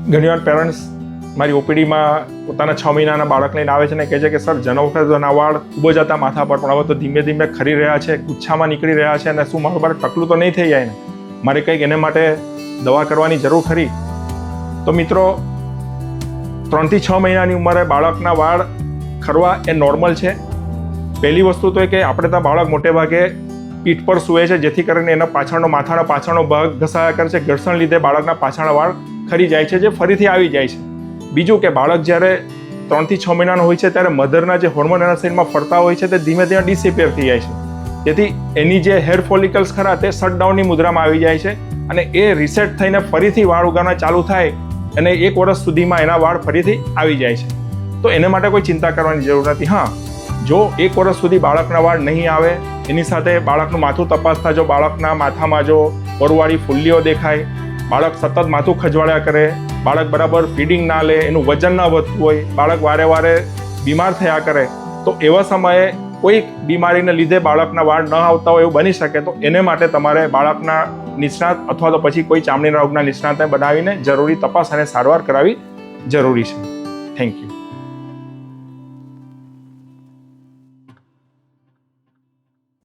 ઘણીવાર પેરેન્ટ્સ મારી ઓપીડીમાં પોતાના 6 મહિનાના બાળક લઈને આવે છે અને કહે છે કે સર જન્મ વખતના વાળ ખૂબ જ હતા માથા પર, પણ હવે તો ધીમે ધીમે ખરી રહ્યા છે, ગુચ્છામાં નીકળી રહ્યા છે, અને શું મારું બાળક ટકલું તો નહીં થઈ જાય ને, મારે કંઈક એને માટે દવા કરવાની જરૂર ખરી? તો મિત્રો, 3 થી 6 મહિનાની ઉંમરે બાળકના વાળ ખરવા એ નોર્મલ છે. પહેલી વસ્તુ તો એ કે આપણે ત્યાં બાળક મોટે ભાગે પીઠ પર સૂવે છે, જેથી કરીને એના માથાનો પાછળનો ભાગ ઘસાયા કરે છે. ઘર્ષણ લીધે બાળકના પાછળના વાળ ખરી જાય છે, જે ફરીથી આવી જાય છે. બીજું કે બાળક જ્યારે 3 થી 6 મહિનાનો હોય છે ત્યારે મધરના જે હોર્મોન એના શરીરમાં ફરતા હોય છે તે ધીમે ધીમે ડિસિપેર થઈ જાય છે. જેથી એની જે હેર ફોલિકલ્સ ખરા તે શટડાઉનની મુદ્રામાં આવી જાય છે, અને એ રીસેટ થઈને ફરીથી વાળ ઉગાડવા ચાલુ થાય અને 1 વર્ષ સુધીમાં એના વાળ ફરીથી આવી જાય છે. તો એને માટે કોઈ ચિંતા કરવાની જરૂર નથી. હા, જો 1 વર્ષ સુધી બાળકના વાળ નહીં આવે, એની સાથે બાળકનું માથું તપાસતા જો બાળકના માથામાં જો પરવાળી ફુલ્લીઓ દેખાય, બાળક સતત માથું ખજવાળ્યા કરે, બાળક બરાબર ફીડિંગ ના લે, એનું વજન ના વધતું હોય, બાળક વારે વારે બીમાર થયા કરે, તો એવા સમયે કોઈ બીમારીને લીધે બાળકના વાળ ન આવતા હોય એવું બની શકે, તો એને માટે તમારે બાળકના નિષ્ણાત અથવા તો પછી કોઈ ચામડીના રોગના નિષ્ણાતને બનાવીને જરૂરી તપાસ અને સારવાર કરાવી જરૂરી છે. Thank you.